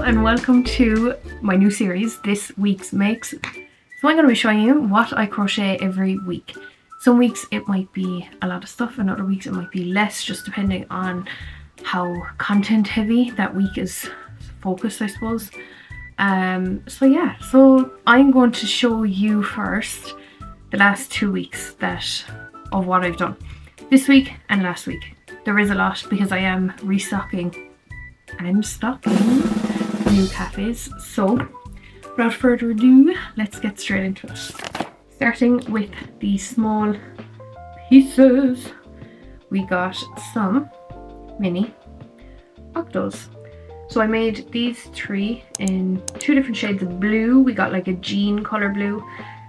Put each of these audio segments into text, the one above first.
and welcome to my new series, This Week's Makes. So I'm going to be showing you what I crochet every week. Some weeks it might be a lot of stuff and other weeks it might be less, just depending on how content heavy that week is focused, I suppose. So I'm going to show you first the last 2 weeks of what I've done. This week and last week. There is a lot because I am restocking and stocking new cafes. So without further ado, let's get straight into it. Starting with the small pieces, we got some mini octos. So I made these 3 in 2 different shades of blue. We got like a jean color blue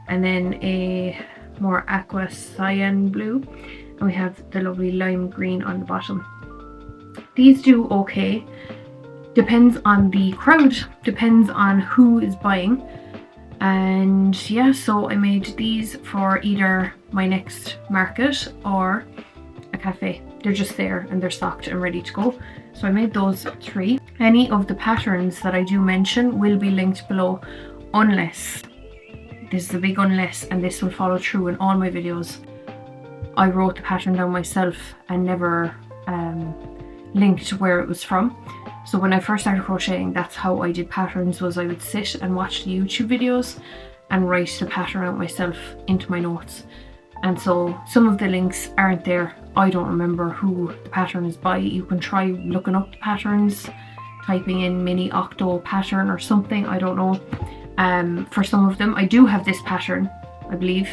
and then a more aqua cyan blue, and we have the lovely lime green on the bottom. These do okay. Depends on the crowd, depends on who is buying. And yeah, so I made these for either my next market or a cafe. They're just there and they're stocked and ready to go. So I made those 3. Any of the patterns that I do mention will be linked below, unless, this is a big unless, and this will follow through in all my videos, I wrote the pattern down myself and never linked where it was from. So when I first started crocheting, that's how I did patterns, was I would sit and watch the YouTube videos and write the pattern out myself into my notes. And so some of the links aren't there. I don't remember who the pattern is by. You can try looking up the patterns, typing in mini octo pattern or something, I don't know. For some of them, I do have this pattern, I believe.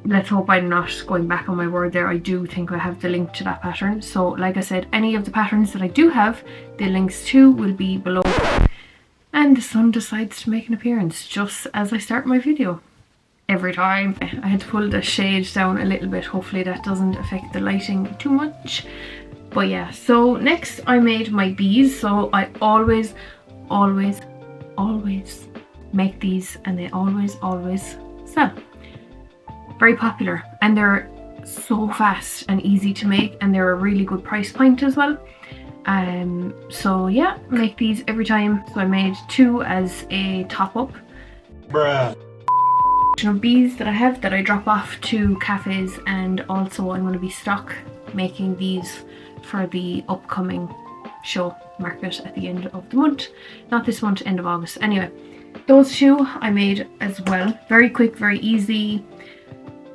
Let's hope I'm not going back on my word there. I do think I have the link to that pattern. So like I said, any of the patterns that I do have, the links to will be below. And the sun decides to make an appearance just as I start my video. Every time. I had to pull the shade down a little bit. Hopefully that doesn't affect the lighting too much. But yeah, so next I made my bees. So I always make these, and they always sell. Very popular, and they're so fast and easy to make, and they're a really good price point as well. So yeah, make these every time. So I made 2 as a top up. Bruh. Bees that I have that I drop off to cafes, and also I'm going to be stock making these for the upcoming show market at the end of the month. Not this month, end of August. Anyway, those 2 I made as well. Very quick, very easy.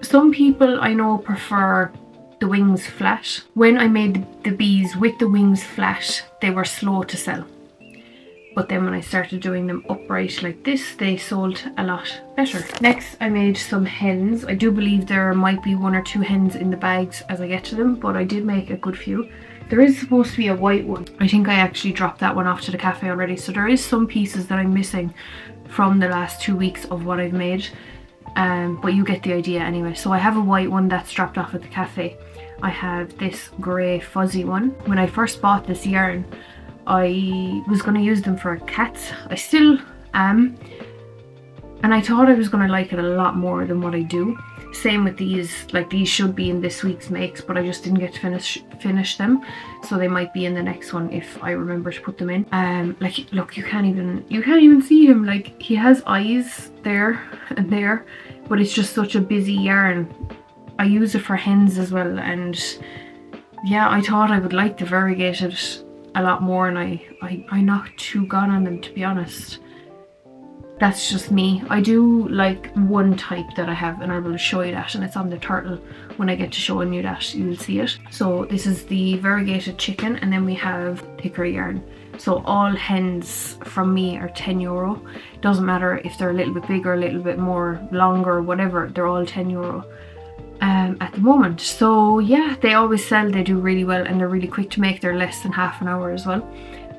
Some people I know prefer the wings flat. When I made the bees with the wings flat, they were slow to sell. But then when I started doing them upright like this, they sold a lot better. Next, I made some hens. I do believe there might be 1 or 2 hens in the bags as I get to them, but I did make a good few. There is supposed to be a white one. I think I actually dropped that one off to the cafe already. So there is some pieces that I'm missing from the last 2 weeks of what I've made. But you get the idea anyway. So I have a white one that's dropped off at the cafe. I have this grey fuzzy one. When I first bought this yarn, I was going to use them for cats. I still am. And I thought I was going to like it a lot more than what I do. Same with these. Like, these should be in this week's makes, but I just didn't get to finish them. So they might be in the next one if I remember to put them in. Like, look, you can't even see him. Like, he has eyes there and there, but it's just such a busy yarn. I use it for hens as well, and yeah, I thought I would like the variegated a lot more, and I knocked 2 gone on them, to be honest. That's just me. I do like one type that I have, and I will show you that, and it's on the turtle. When I get to showing you that, you will see it. So this is the variegated chicken, and then we have thicker yarn. So all hens from me are €10. Doesn't matter if they're a little bit bigger, a little bit more longer, whatever, they're all €10 at the moment. So yeah, they always sell, they do really well, and they're really quick to make. They're less than half an hour as well,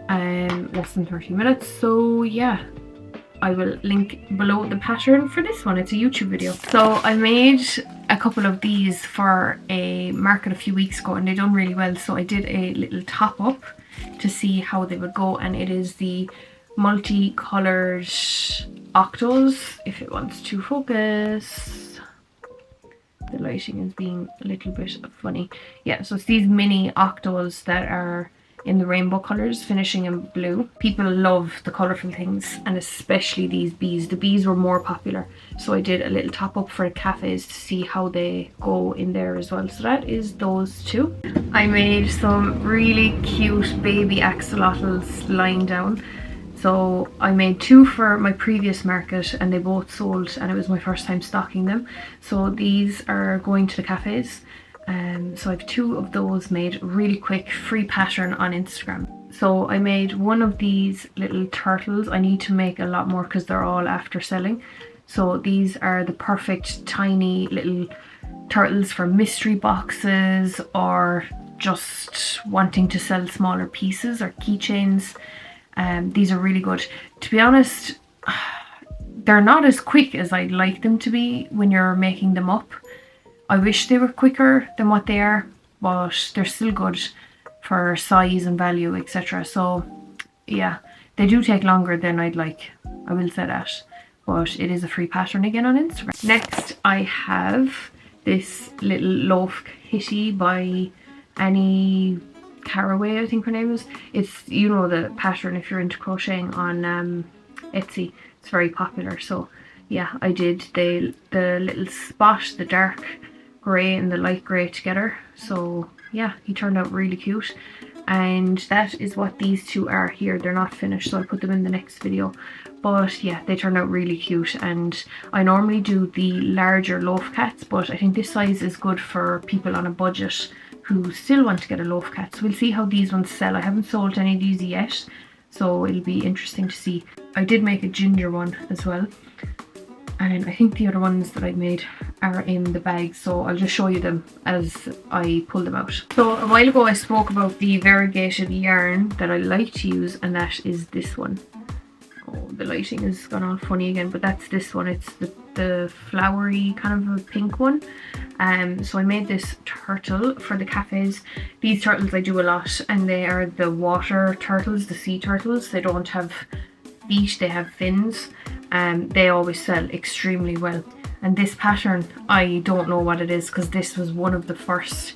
less than 30 minutes. So yeah, I will link below the pattern for this one. It's a YouTube video. So I made a couple of these for a market a few weeks ago, and they done really well. So I did a little top up to see how they would go, and it is the multicolored octos. If it wants to focus, the lighting is being a little bit funny. Yeah, so it's these mini octos that are in the rainbow colours, finishing in blue. People love the colourful things, and especially these bees. The bees were more popular, so I did a little top up for cafes to see how they go in there as well. So that is those two. I made some really cute baby axolotls lying down. So I made two for my previous market and they both sold, and it was my first time stocking them. So these are going to the cafes. So I have two of those made, really quick, free pattern on Instagram. So I made one of these little turtles. I need to make a lot more because they're all after selling. So these are the perfect tiny little turtles for mystery boxes, or just wanting to sell smaller pieces or keychains. These are really good. To be honest, they're not as quick as I'd like them to be when you're making them up. I wish they were quicker than what they are, but they're still good for size and value, etc. So yeah, they do take longer than I'd like, I will say that, but it is a free pattern again on Instagram. Next I have this little loaf kitty by Annie Caraway, I think her name is. It's, you know, the pattern if you're into crocheting on Etsy. It's very popular. So yeah, I did the little spot, the dark grey and the light grey together. So yeah, he turned out really cute, and that is what these two are here. They're not finished, so I'll put them in the next video, but yeah, they turned out really cute. And I normally do the larger loaf cats, but I think this size is good for people on a budget who still want to get a loaf cat. So we'll see how these ones sell. I haven't sold any of these yet, so it'll be interesting to see. I did make a ginger one as well, and I think the other ones that I made are in the bag, so I'll just show you them as I pull them out. So a while ago I spoke about the variegated yarn that I like to use, and that is this one. Oh, the lighting has gone all funny again, but that's this one. It's the flowery kind of a pink one. So I made this turtle for the cafes. These turtles I do a lot, and they are the water turtles, the sea turtles. They don't have feet, they have fins. They always sell extremely well. And this pattern, I don't know what it is, because this was one of the first,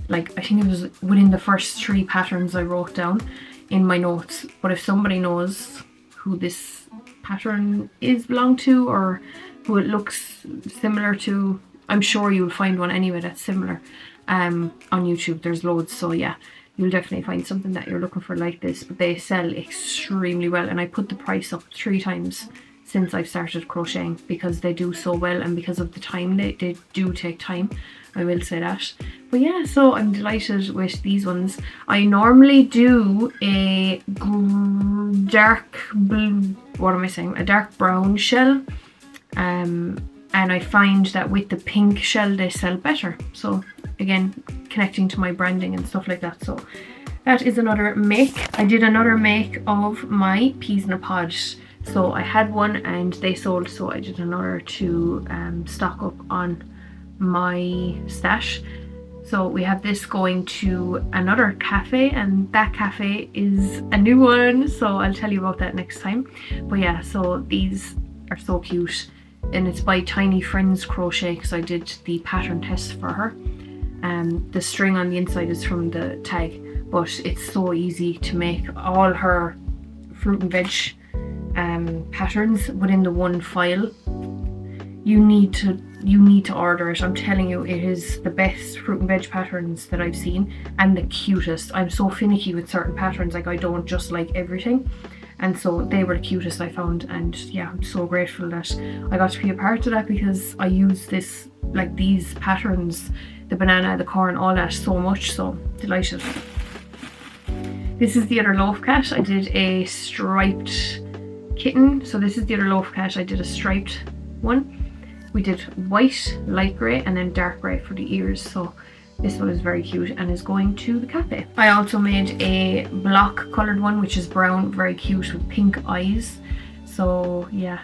like I think it was within the first 3 patterns I wrote down in my notes. But if somebody knows who this pattern is belonged to, or who it looks similar to, I'm sure you'll find one anyway that's similar. On YouTube there's loads, so yeah, you'll definitely find something that you're looking for like this. But they sell extremely well, and I put the price up 3 times since I've started crocheting, because they do so well, and because of the time, they do take time, I will say that. But yeah, so I'm delighted with these ones. I normally do a dark blue, what am I saying, a dark brown shell, and I find that with the pink shell they sell better. So again, connecting to my branding and stuff like that. So that is another make. I did another make of my peas in a pod. So I had one and they sold, so I did another to stock up on my stash. So we have this going to another cafe, and that cafe is a new one, so I'll tell you about that next time. But yeah, so these are so cute, and it's by Tiny Friends Crochet, because I did the pattern test for her. The string on the inside is from the tag, but it's so easy to make all her fruit and veg patterns within the one file. You need to order it. I'm telling you, it is the best fruit and veg patterns that I've seen, and the cutest. I'm so finicky with certain patterns, like I don't just like everything, and so they were the cutest I found. And yeah, I'm so grateful that I got to be a part of that, because I use this, like these patterns, the banana, the corn, all that, so much. So delighted. This is the other loaf cat. I did a striped kitten. So this is the other loaf cat. I did a striped one. We did white, light grey, and then dark grey for the ears. So this one is very cute and is going to the cafe. I also made a block coloured one, which is brown, very cute with pink eyes. So yeah,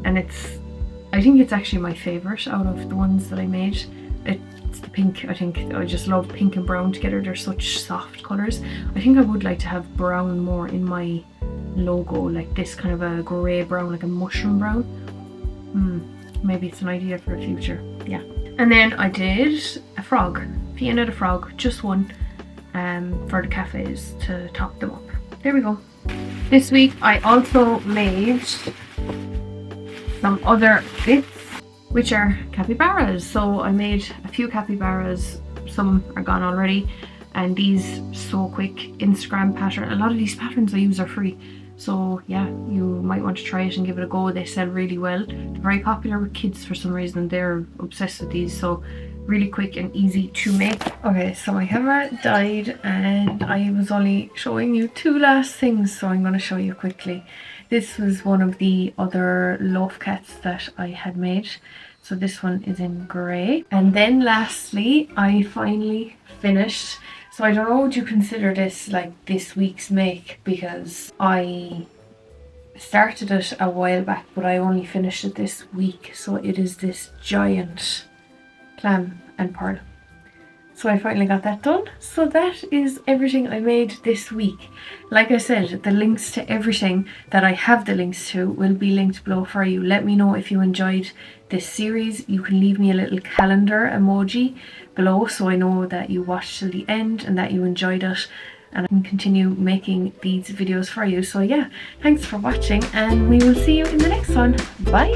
and I think it's actually my favourite out of the ones that I made. It's the pink. I think I just love pink and brown together. They're such soft colours. I think I would like to have brown more in my logo, like this kind of a grey brown, like a mushroom brown. Maybe it's an idea for the future. Yeah. And then I did a frog, Fiona the frog, just one. for the cafes to top them up. There we go. This week I also made some other bits, which are capybaras. So I made a few capybaras, some are gone already, and these so quick Instagram pattern. A lot of these patterns I use are free, so yeah, you might want to try it and give it a go. They sell really well. They're very popular with kids for some reason. They're obsessed with these, so really quick and easy to make. Okay, so my camera died and I was only showing you two last things, so I'm going to show you quickly. This was one of the other loaf cats that I had made. So this one is in grey. And then lastly, I finally finished. So I don't know, would you consider this like this week's make, because I started it a while back, but I only finished it this week. So it is this giant clam and pearl. So I finally got that done. So that is everything I made this week. Like I said, the links to everything that I have the links to will be linked below for you. Let me know if you enjoyed this series. You can leave me a little calendar emoji below so I know that you watched till the end and that you enjoyed it, and I can continue making these videos for you. So yeah, thanks for watching and we will see you in the next one. Bye!